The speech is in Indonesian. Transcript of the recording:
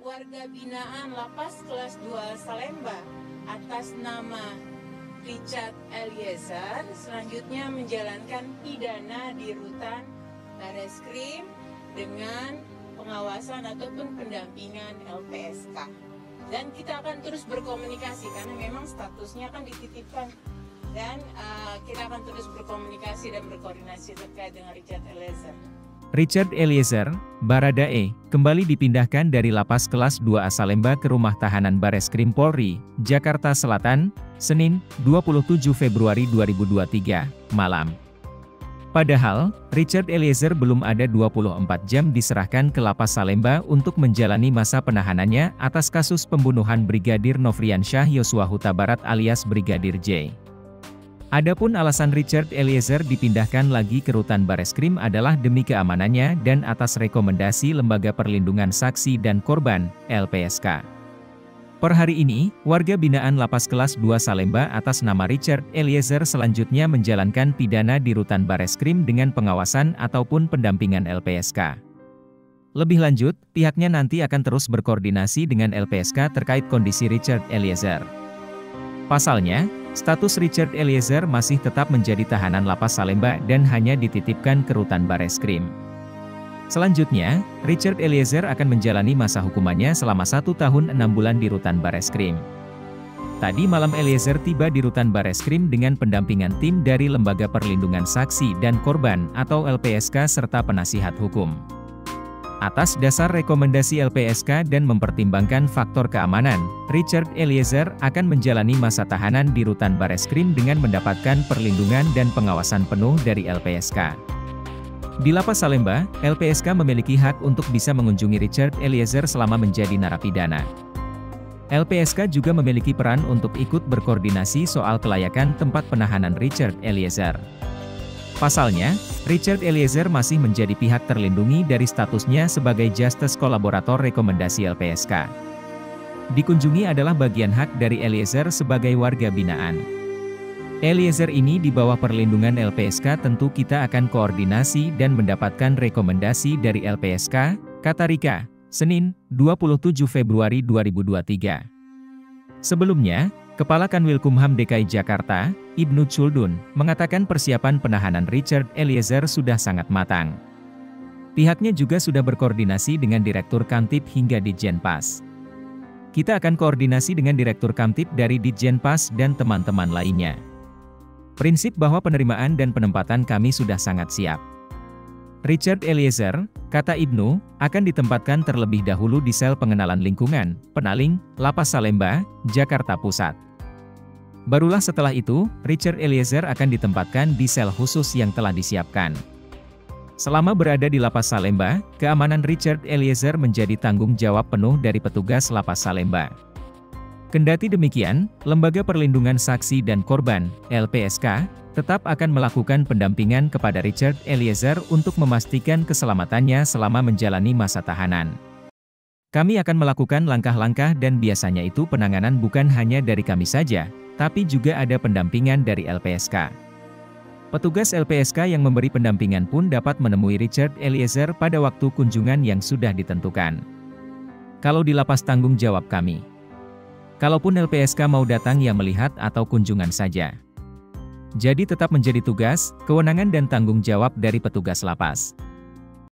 warga binaan Lapas Kelas 2 Salemba atas nama Richard Eliezer selanjutnya menjalankan pidana di rutan Bareskrim dengan pengawasan ataupun pendampingan LPSK. Dan kita akan terus berkomunikasi karena memang statusnya kan dititipkan, dan kita akan terus berkomunikasi dan berkoordinasi terkait dengan Richard Eliezer. Richard Eliezer, Baradae, kembali dipindahkan dari Lapas Kelas 2A Salemba ke Rumah Tahanan Bareskrim Polri, Jakarta Selatan, Senin, 27 Februari 2023, malam. Padahal, Richard Eliezer belum ada 24 jam diserahkan ke Lapas Salemba untuk menjalani masa penahanannya atas kasus pembunuhan Brigadir Nofriansyah Yosua Huta Barat alias Brigadir J. Adapun alasan Richard Eliezer dipindahkan lagi ke rutan Bareskrim adalah demi keamanannya dan atas rekomendasi Lembaga Perlindungan Saksi dan Korban, LPSK. Per hari ini, warga binaan Lapas Kelas 2 Salemba atas nama Richard Eliezer selanjutnya menjalankan pidana di rutan Bareskrim dengan pengawasan ataupun pendampingan LPSK. Lebih lanjut, pihaknya nanti akan terus berkoordinasi dengan LPSK terkait kondisi Richard Eliezer. Pasalnya, status Richard Eliezer masih tetap menjadi tahanan Lapas Salemba dan hanya dititipkan ke rutan Bareskrim. Selanjutnya, Richard Eliezer akan menjalani masa hukumannya selama 1 tahun 6 bulan di rutan Bareskrim. Tadi malam Eliezer tiba di rutan Bareskrim dengan pendampingan tim dari Lembaga Perlindungan Saksi dan Korban atau LPSK serta penasihat hukum. Atas dasar rekomendasi LPSK dan mempertimbangkan faktor keamanan, Richard Eliezer akan menjalani masa tahanan di rutan Bareskrim dengan mendapatkan perlindungan dan pengawasan penuh dari LPSK. Di Lapas Salemba, LPSK memiliki hak untuk bisa mengunjungi Richard Eliezer selama menjadi narapidana. LPSK juga memiliki peran untuk ikut berkoordinasi soal kelayakan tempat penahanan Richard Eliezer. Pasalnya, Richard Eliezer masih menjadi pihak terlindungi dari statusnya sebagai Justice Kolaborator rekomendasi LPSK. Dikunjungi adalah bagian hak dari Eliezer sebagai warga binaan. Eliezer ini di bawah perlindungan LPSK, tentu kita akan koordinasi dan mendapatkan rekomendasi dari LPSK, kata Rika, Senin, 27 Februari 2023. Sebelumnya, Kepala Kanwilkumham DKI Jakarta, Ibnu Chuldun, mengatakan persiapan penahanan Richard Eliezer sudah sangat matang. Pihaknya juga sudah berkoordinasi dengan Direktur Kamtib hingga Ditjenpas. Kita akan koordinasi dengan Direktur Kamtib dari Ditjenpas dan teman-teman lainnya. Prinsip bahwa penerimaan dan penempatan kami sudah sangat siap. Richard Eliezer, kata Ibnu, akan ditempatkan terlebih dahulu di sel pengenalan lingkungan, Penaling, Lapas Salemba, Jakarta Pusat. Barulah setelah itu, Richard Eliezer akan ditempatkan di sel khusus yang telah disiapkan. Selama berada di Lapas Salemba, keamanan Richard Eliezer menjadi tanggung jawab penuh dari petugas Lapas Salemba. Kendati demikian, Lembaga Perlindungan Saksi dan Korban, LPSK, tetap akan melakukan pendampingan kepada Richard Eliezer untuk memastikan keselamatannya selama menjalani masa tahanan. Kami akan melakukan langkah-langkah dan biasanya itu penanganan bukan hanya dari kami saja, tapi juga ada pendampingan dari LPSK. Petugas LPSK yang memberi pendampingan pun dapat menemui Richard Eliezer pada waktu kunjungan yang sudah ditentukan. Kalau di lapas tanggung jawab kami. Kalaupun LPSK mau datang ya melihat atau kunjungan saja. Jadi tetap menjadi tugas, kewenangan dan tanggung jawab dari petugas lapas.